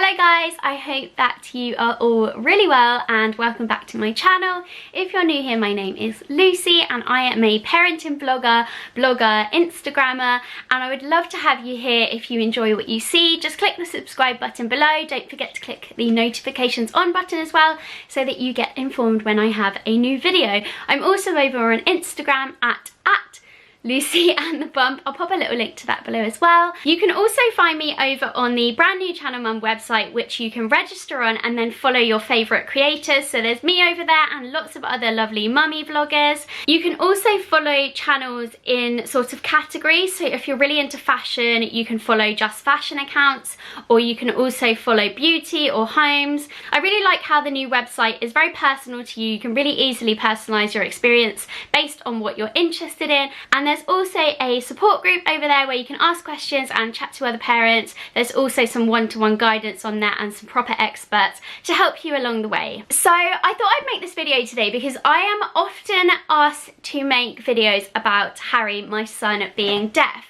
Hello guys, I hope that you are all really well and welcome back to my channel. If you're new here, my name is Lucy and I am a parenting blogger, Instagrammer, and I would love to have you here if you enjoy what you see. Just click the subscribe button below. Don't forget to click the notifications on button as well so that you get informed when I have a new video. I'm also over on Instagram at Lucie and the Bump. I'll pop a little link to that below as well. You can also find me over on the brand new Channel Mum website, which you can register on and then follow your favourite creators. So there's me over there and lots of other lovely mummy vloggers. You can also follow channels in sort of categories. So if you're really into fashion, you can follow just fashion accounts, or you can also follow beauty or homes. I really like how the new website is very personal to you. You can really easily personalise your experience based on what you're interested in. And there's also a support group over there where you can ask questions and chat to other parents. There's also some one-to-one guidance on there and some proper experts to help you along the way. So I thought I'd make this video today because I am often asked to make videos about Harry, my son, being deaf.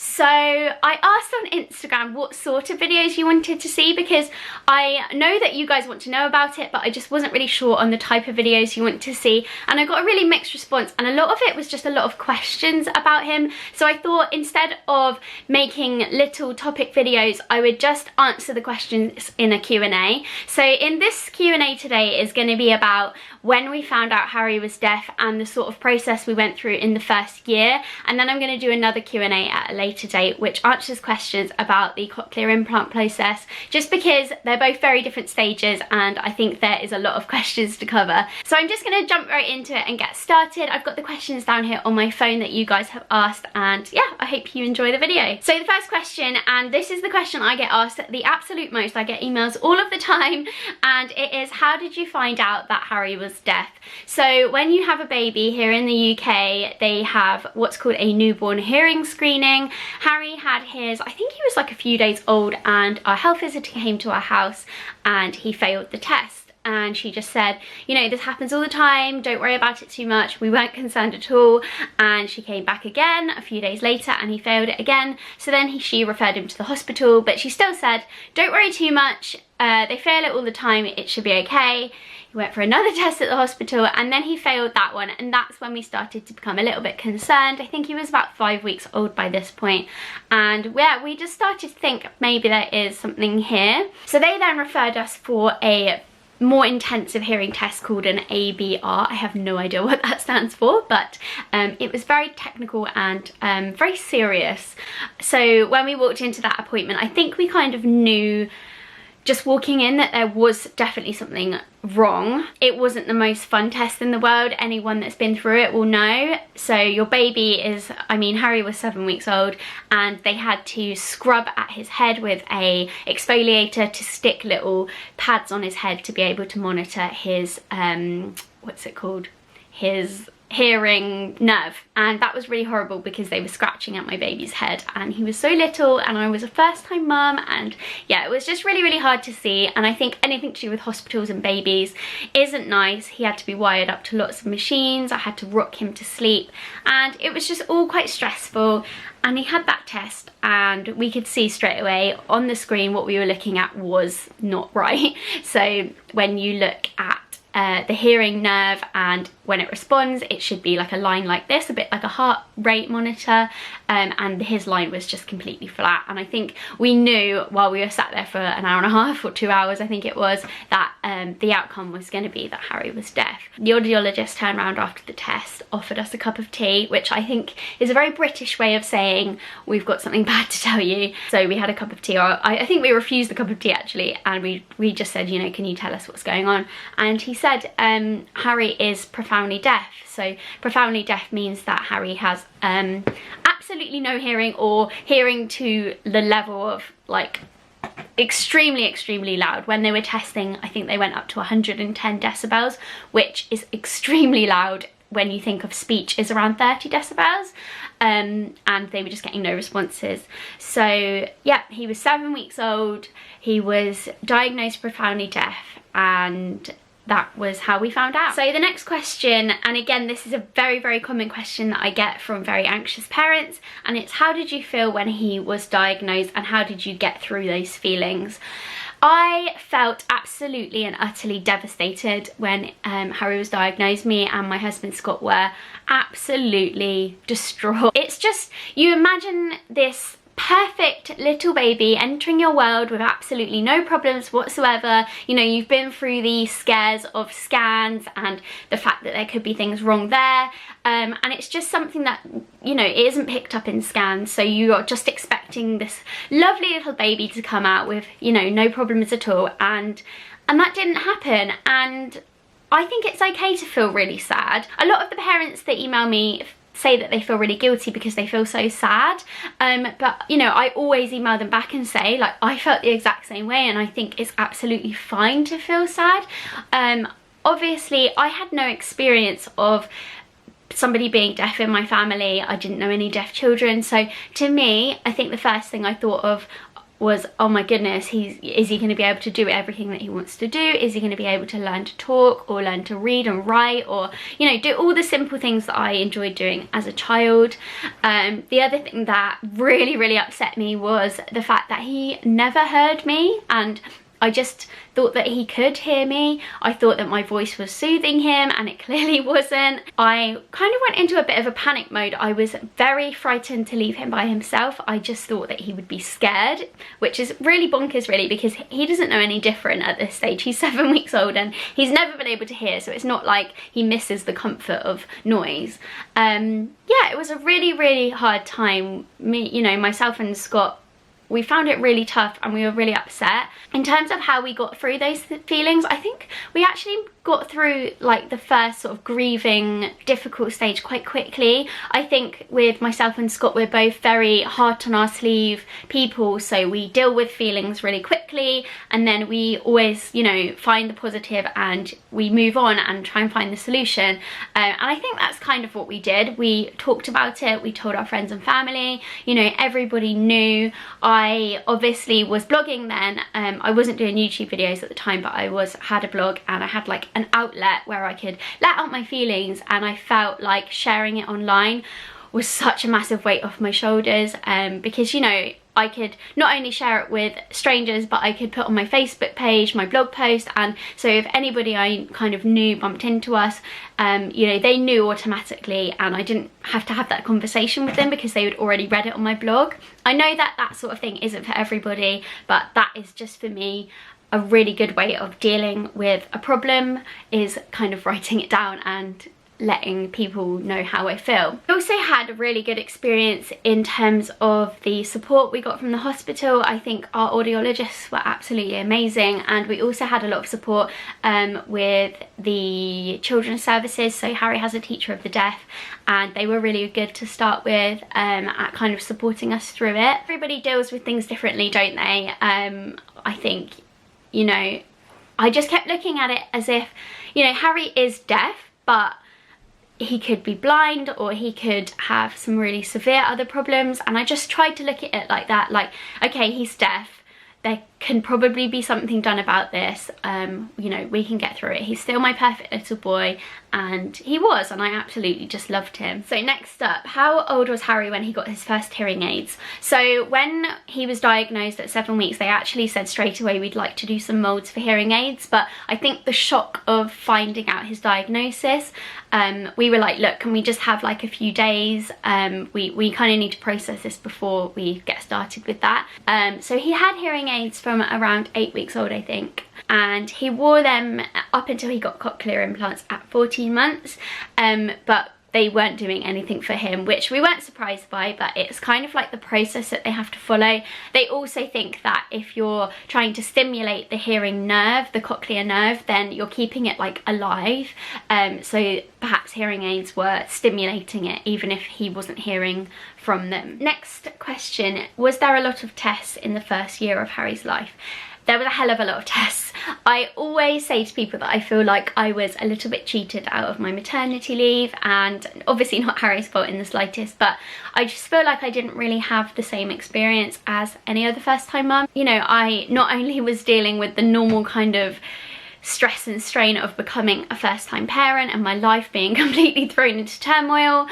So I asked on Instagram what sort of videos you wanted to see, because I know that you guys want to know about it, but I just wasn't really sure on the type of videos you want to see, and I got a really mixed response, and a lot of it was just a lot of questions about him. So I thought instead of making little topic videos, I would just answer the questions in a Q&A. So in this Q&A today is going to be about when we found out Harry was deaf and the sort of process we went through in the first year, and then I'm going to do another Q&A at a later date which answers questions about the cochlear implant process, just because they're both very different stages and I think there is a lot of questions to cover. So I'm just going to jump right into it and get started. I've got the questions down here on my phone that you guys have asked, and yeah, I hope you enjoy the video. So the first question, and this is the question I get asked the absolute most, I get emails all of the time, and it is, how did you find out that Harry was deaf? So when you have a baby here in the UK, they have what's called a newborn hearing screening. Harry had his, I think he was like a few days old, and our health visitor came to our house and he failed the test. And she just said, you know, this happens all the time, don't worry about it too much. We weren't concerned at all. And she came back again a few days later and he failed it again. So then she referred him to the hospital, but she still said, don't worry too much. They fail it all the time, it should be okay. He went for another test at the hospital and then he failed that one, and that's when we started to become a little bit concerned. I think he was about 5 weeks old by this point, and yeah, we just started to think maybe there is something here. So they then referred us for a more intensive hearing test called an ABR. I have no idea what that stands for, but it was very technical and very serious. So when we walked into that appointment, I think we kind of knew just walking in that there was definitely something wrong. It wasn't the most fun test in the world. Anyone that's been through it will know. So your baby is, I mean, Harry was 7 weeks old and they had to scrub at his head with a exfoliator to stick little pads on his head to be able to monitor his, what's it called? His hearing nerve. And that was really horrible because they were scratching at my baby's head and he was so little and I was a first time mum, and yeah, it was just really hard to see. And I think anything to do with hospitals and babies isn't nice. He had to be wired up to lots of machines, I had to rock him to sleep, and it was just all quite stressful. And he had that test and we could see straight away on the screen what we were looking at was not right. So when you look at the hearing nerve, and when it responds it should be like a line like this, a bit like a heart rate monitor, and his line was just completely flat. And I think we knew while we were sat there for an hour and a half or 2 hours, I think it was, that the outcome was going to be that Harry was deaf. The audiologist turned around after the test, offered us a cup of tea, which I think is a very British way of saying we've got something bad to tell you. So we had a cup of tea, or I think we refused the cup of tea actually, and we just said, you know, can you tell us what's going on? And he said Harry is profoundly deaf. So profoundly deaf means that Harry has absolutely no hearing, or hearing to the level of like extremely loud. When they were testing, I think they went up to 110 decibels, which is extremely loud when you think of speech is around 30 decibels. And they were just getting no responses. So yeah, he was 7 weeks old, he was diagnosed profoundly deaf, and that was how we found out. So the next question, and again this is a very common question that I get from very anxious parents, and it's, how did you feel when he was diagnosed and how did you get through those feelings? I felt absolutely and utterly devastated when Harry was diagnosed. Me and my husband Scott were absolutely distraught. It's just, you imagine this perfect little baby entering your world with absolutely no problems whatsoever. You know, you've been through the scares of scans and the fact that there could be things wrong there, and it's just something that, you know, it isn't picked up in scans, so you are just expecting this lovely little baby to come out with, you know, no problems at all, and that didn't happen. And I think it's okay to feel really sad. A lot of the parents that email me say that they feel really guilty because they feel so sad, but you know, I always email them back and say, like, I felt the exact same way, and I think it's absolutely fine to feel sad. Obviously I had no experience of somebody being deaf in my family. I didn't know any deaf children, so to me, I think the first thing I thought of was, oh my goodness, is he going to be able to do everything that he wants to do? Is he going to be able to learn to talk or learn to read and write, or, you know, do all the simple things that I enjoyed doing as a child? The other thing that really upset me was the fact that he never heard me, and I just thought that he could hear me. I thought that my voice was soothing him, and it clearly wasn't. I kind of went into a bit of a panic mode. I was very frightened to leave him by himself. I just thought that he would be scared, which is really bonkers really, because he doesn't know any different at this stage. He's 7 weeks old and he's never been able to hear, so it's not like he misses the comfort of noise. Yeah, it was a really hard time. Me, you know, myself and Scott, we found it really tough and we were really upset. In terms of how we got through those feelings, I think we actually got through like the first sort of grieving, difficult stage quite quickly. I think with myself and Scott, we're both very heart on our sleeve people, so we deal with feelings really quickly, and then we always, you know, find the positive and we move on and try and find the solution. And I think that's kind of what we did. We talked about it, we told our friends and family, you know, everybody knew. I obviously was blogging then. I wasn't doing YouTube videos at the time, but I had a blog, and I had like an outlet where I could let out my feelings, and I felt like sharing it online was such a massive weight off my shoulders, because, you know, I could not only share it with strangers, but I could put on my Facebook page, my blog post, and so if anybody I kind of knew bumped into us, you know, they knew automatically, and I didn't have to have that conversation with them because they had already read it on my blog. I know that that sort of thing isn't for everybody, but that is just for me a really good way of dealing with a problem, is kind of writing it down and letting people know how I feel. I also had a really good experience in terms of the support we got from the hospital. I think our audiologists were absolutely amazing, and we also had a lot of support with the children's services. So Harry has a teacher of the deaf, and they were really good to start with at kind of supporting us through it. Everybody deals with things differently, don't they? I think, you know, I just kept looking at it as if, you know, Harry is deaf, but he could be blind, or he could have some really severe other problems, and I just tried to look at it like that, like, okay, he's deaf, there can probably be something done about this, you know, we can get through it. He's still my perfect little boy, and he was, and I absolutely just loved him. So next up, how old was Harry when he got his first hearing aids? So when he was diagnosed at 7 weeks, they actually said straight away we'd like to do some moulds for hearing aids, but I think the shock of finding out his diagnosis, we were like, look, can we just have like a few days? We kind of need to process this before we get started with that. So he had hearing aids from around 8 weeks old, I think, and he wore them up until he got cochlear implants at 14 months, but they weren't doing anything for him, which we weren't surprised by, but it's kind of like the process that they have to follow. They also think that if you're trying to stimulate the hearing nerve, the cochlear nerve, then you're keeping it like alive, so perhaps hearing aids were stimulating it even if he wasn't hearing from them. Next question, was there a lot of tests in the first year of Harry's life? There was a hell of a lot of tests. I always say to people that I feel like I was a little bit cheated out of my maternity leave, and obviously not Harry's fault in the slightest, but I just feel like I didn't really have the same experience as any other first-time mum. You know, I not only was dealing with the normal kind of stress and strain of becoming a first-time parent and my life being completely thrown into turmoil,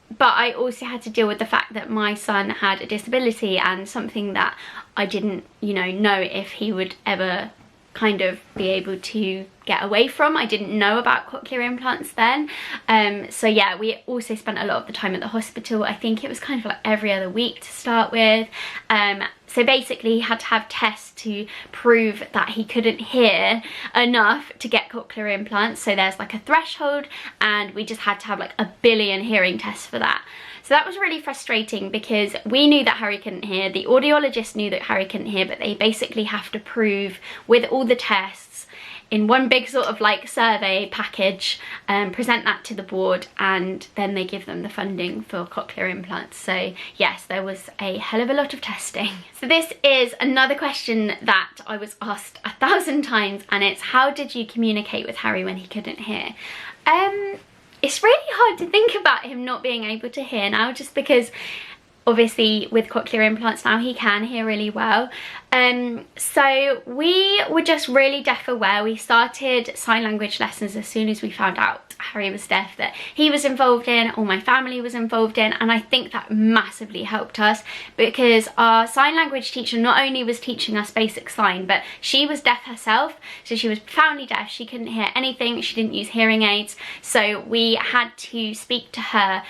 But I also had to deal with the fact that my son had a disability, and something that I didn't, you know if he would ever kind of be able to get away from. I didn't know about cochlear implants then. So yeah, we also spent a lot of the time at the hospital. I think it was kind of like every other week to start with. So basically he had to have tests to prove that he couldn't hear enough to get cochlear implants. So there's like a threshold, and we just had to have like 1 billion hearing tests for that. So that was really frustrating because we knew that Harry couldn't hear, the audiologist knew that Harry couldn't hear, but they basically have to prove with all the tests in one big sort of like survey package, present that to the board, and then they give them the funding for cochlear implants. So yes, there was a hell of a lot of testing. So this is another question that I was asked 1,000 times, and it's, how did you communicate with Harry when he couldn't hear? It's really hard to think about him not being able to hear now, just because obviously with cochlear implants now he can hear really well. So we were just really deaf aware. We started sign language lessons as soon as we found out Harry was deaf, that he was involved in, or my family was involved in, and I think that massively helped us, because our sign language teacher not only was teaching us basic sign, but she was deaf herself, so she was profoundly deaf. She couldn't hear anything, she didn't use hearing aids, so we had to speak to her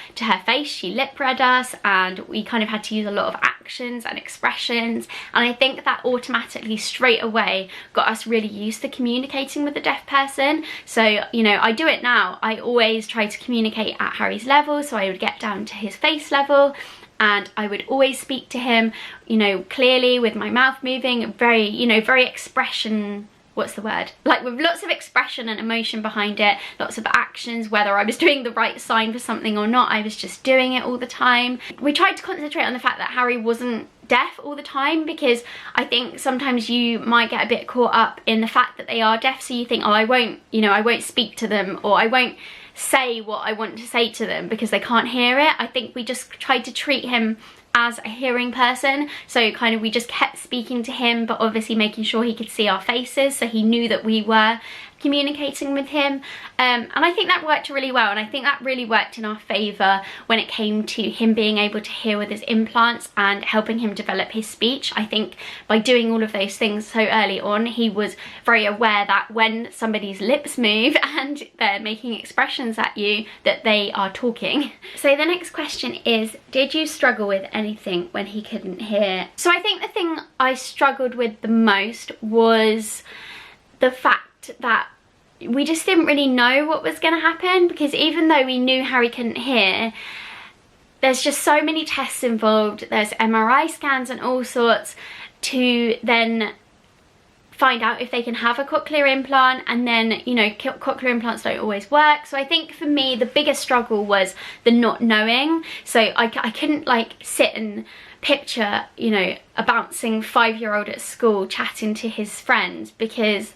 face. She lip read us, and we kind of had to use a lot of actions and expressions, and I think that automatically straight away got us really used to communicating with a deaf person. So, you know, I do it now. I always try to communicate at Harry's level, so I would get down to his face level, and I would always speak to him, you know, clearly with my mouth moving, very, you know, very expression, what's the word? Like with lots of expression and emotion behind it, lots of actions, whether I was doing the right sign for something or not, I was just doing it all the time. We tried to concentrate on the fact that Harry wasn't deaf all the time, because I think sometimes you might get a bit caught up in the fact that they are deaf, so you think, oh, I won't speak to them, or I won't say what I want to say to them because they can't hear it. I think we just tried to treat him as a hearing person, so kind of we just kept speaking to him, but obviously making sure he could see our faces, so he knew that we were communicating with him, and I think that worked really well, and I think that really worked in our favour when it came to him being able to hear with his implants and helping him develop his speech. I think by doing all of those things so early on, he was very aware that when somebody's lips move and they're making expressions at you, that they are talking. So the next question is, did you struggle with anything when he couldn't hear? So I think the thing I struggled with the most was the fact that we just didn't really know what was going to happen, because even though we knew Harry couldn't hear, there's just so many tests involved, there's MRI scans and all sorts, to then find out if they can have a cochlear implant, and then, you know, cochlear implants don't always work. So I think for me the biggest struggle was the not knowing. So I couldn't like sit and picture, you know, a bouncing 5-year-old at school chatting to his friends, because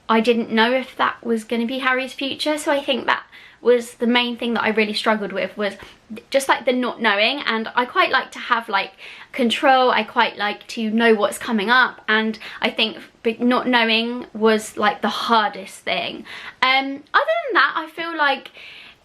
I didn't know if that was going to be Harry's future. So I think that was the main thing that I really struggled with, was just like the not knowing. And I quite like to have like control, I quite like to know what's coming up, and I think not knowing was like the hardest thing. Other than that, I feel like,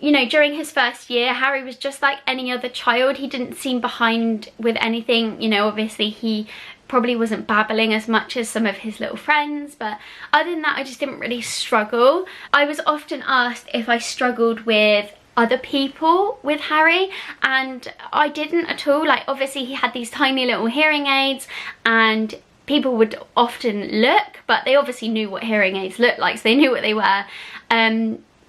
you know, during his first year, Harry was just like any other child. He didn't seem behind with anything, you know, obviously he probably wasn't babbling as much as some of his little friends, but other than that I just didn't really struggle. I was often asked if I struggled with other people with Harry, and I didn't at all. Like obviously he had these tiny little hearing aids, and people would often look, but they obviously knew what hearing aids looked like, so they knew what they were.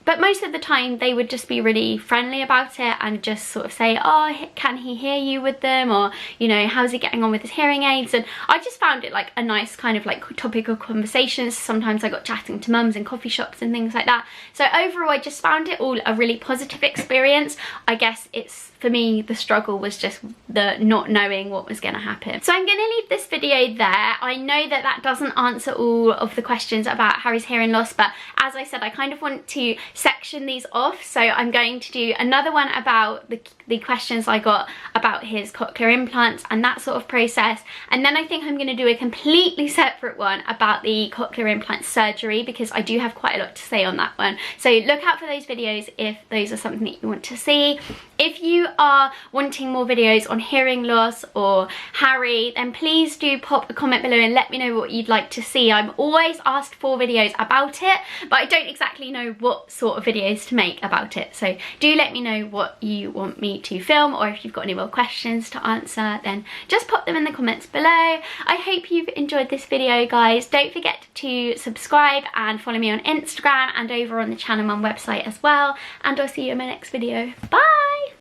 But most of the time they would just be really friendly about it and just sort of say, oh, can he hear you with them? Or, you know, how's he getting on with his hearing aids? And I just found it like a nice kind of like topic of conversations. Sometimes I got chatting to mums in coffee shops and things like that. So overall, I just found it all a really positive experience. I guess it's, for me, the struggle was just the not knowing what was going to happen. So I'm going to leave this video there. I know that that doesn't answer all of the questions about Harry's hearing loss, but as I said, I kind of want to section these off. So I'm going to do another one about the questions I got about his cochlear implants and that sort of process. And then I think I'm going to do a completely separate one about the cochlear implant surgery, because I do have quite a lot to say on that one. So look out for those videos if those are something that you want to see. If you are wanting more videos on hearing loss or Harry, then please do pop a comment below and let me know what you'd like to see. I'm always asked for videos about it, but I don't exactly know what sort of videos to make about it. So do let me know what you want me to film, or if you've got any more questions to answer, then just pop them in the comments below. I hope you've enjoyed this video, guys. Don't forget to subscribe and follow me on Instagram and over on the Channel Mum website as well. And I'll see you in my next video. Bye!